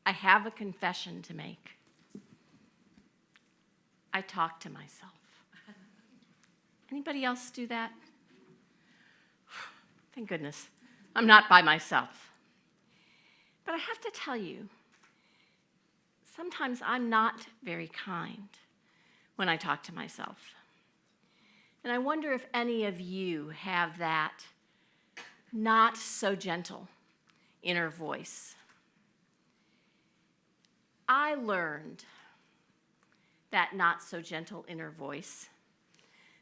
I have a confession to make. I talk to myself. Anybody else do that? Thank goodness. I'm not by myself. But I have to tell you, sometimes I'm not very kind when I talk to myself. And I wonder if any of you have that not so gentle inner voice. I learned that not so gentle inner voice,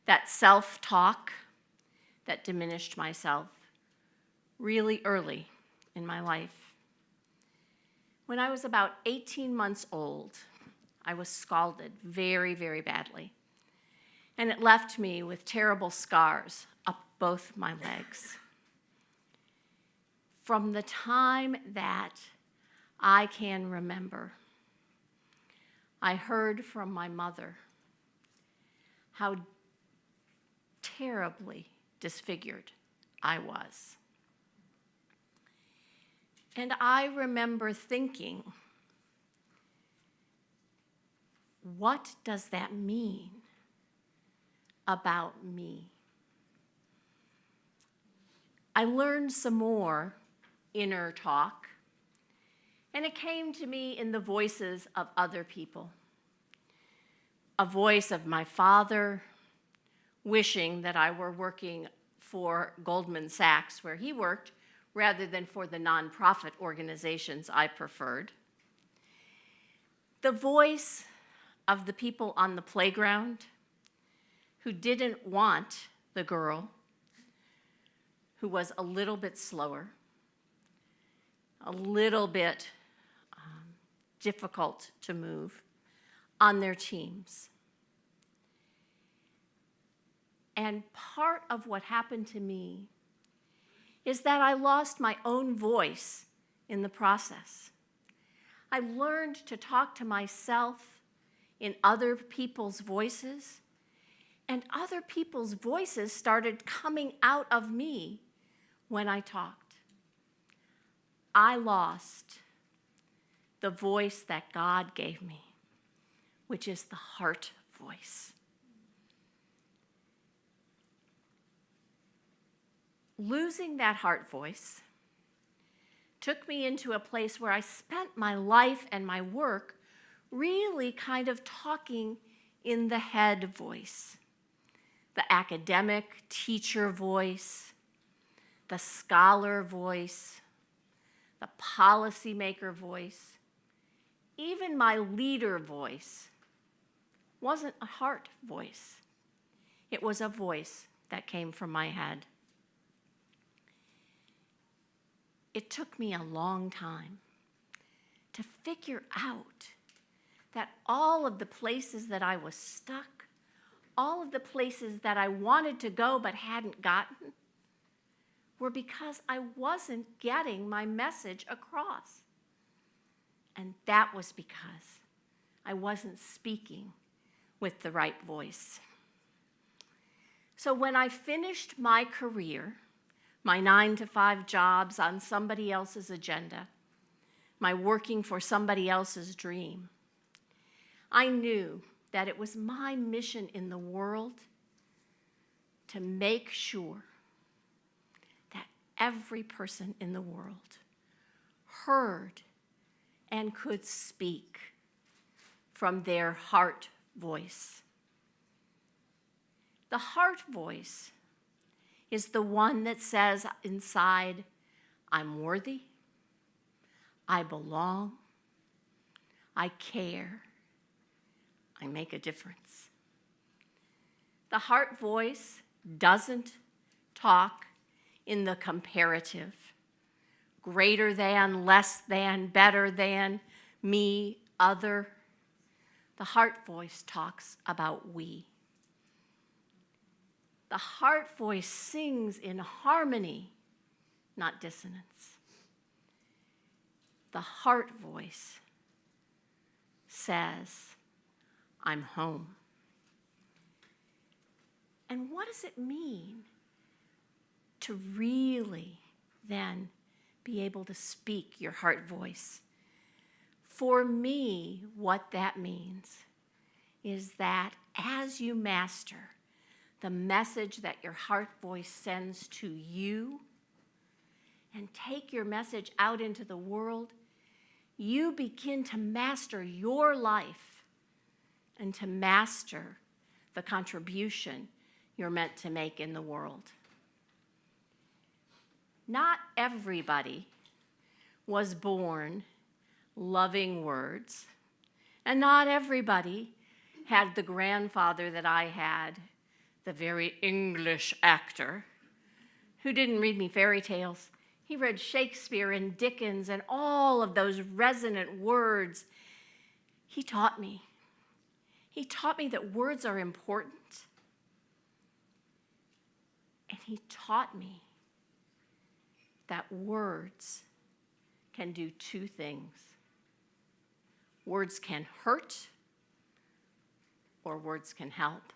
that self-talk that diminished myself really early in my life. When I was about 18 months old, I was scalded very, very badly. And it left me with terrible scars up both my legs. From the time that I can remember, I heard from my mother how terribly disfigured I was. And I remember thinking, what does that mean about me? I learned some more inner talk, and it came to me in the voices of other people. A voice of my father wishing that I were working for Goldman Sachs, where he worked, rather than for the nonprofit organizations I preferred. The voice of the people on the playground who didn't want the girl who was a little bit slower, a little bit difficult to move on their teams. And part of what happened to me is that I lost my own voice in the process. I learned to talk to myself in other people's voices, and other people's voices started coming out of me when I talked. I lost the voice that God gave me, which is the heart voice. Losing that heart voice took me into a place where I spent my life and my work really kind of talking in the head voice, the academic teacher voice, the scholar voice, the policymaker voice. Even my leader voice wasn't a heart voice. It was a voice that came from my head. It took me a long time to figure out that all of the places that I was stuck, all of the places that I wanted to go but hadn't gotten, were because I wasn't getting my message across. And that was because I wasn't speaking with the right voice. So when I finished my career, my 9-to-5 jobs on somebody else's agenda, my working for somebody else's dream, I knew that it was my mission in the world to make sure that every person in the world heard and could speak from their heart voice. The heart voice is the one that says inside, I'm worthy, I belong, I care, I make a difference. The heart voice doesn't talk in the comparative, greater than, less than, better than, me, other. The heart voice talks about we. The heart voice sings in harmony, not dissonance. The heart voice says, I'm home. And what does it mean to really then be able to speak your heart voice? For me, what that means is that as you master the message that your heart voice sends to you and take your message out into the world, you begin to master your life and to master the contribution you're meant to make in the world. Not everybody was born loving words, and not everybody had the grandfather that I had, the very English actor, who didn't read me fairy tales. He read Shakespeare and Dickens and all of those resonant words. He taught me. He taught me that words are important. And he taught me that words can do two things. Words can hurt, or words can help.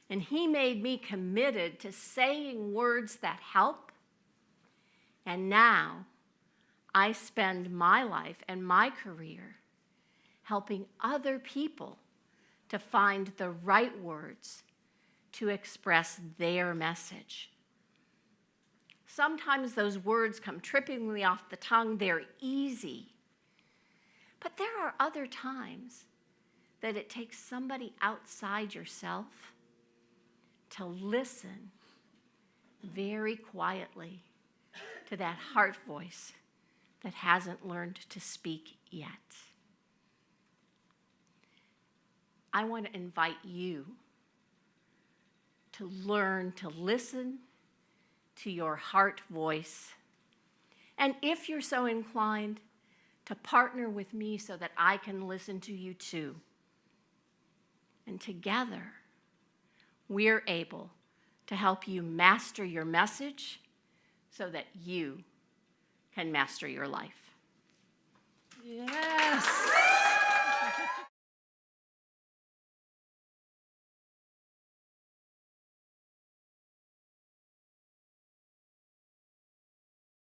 And he made me committed to saying words that help. And now I spend my life and my career helping other people to find the right words to express their message. Sometimes those words come trippingly off the tongue. They're easy. But there are other times that it takes somebody outside yourself to listen very quietly to that heart voice that hasn't learned to speak yet. I want to invite you to learn to listen to your heart voice. And if you're so inclined, to partner with me so that I can listen to you too. And together, we're able to help you master your message so that you can master your life. Yes.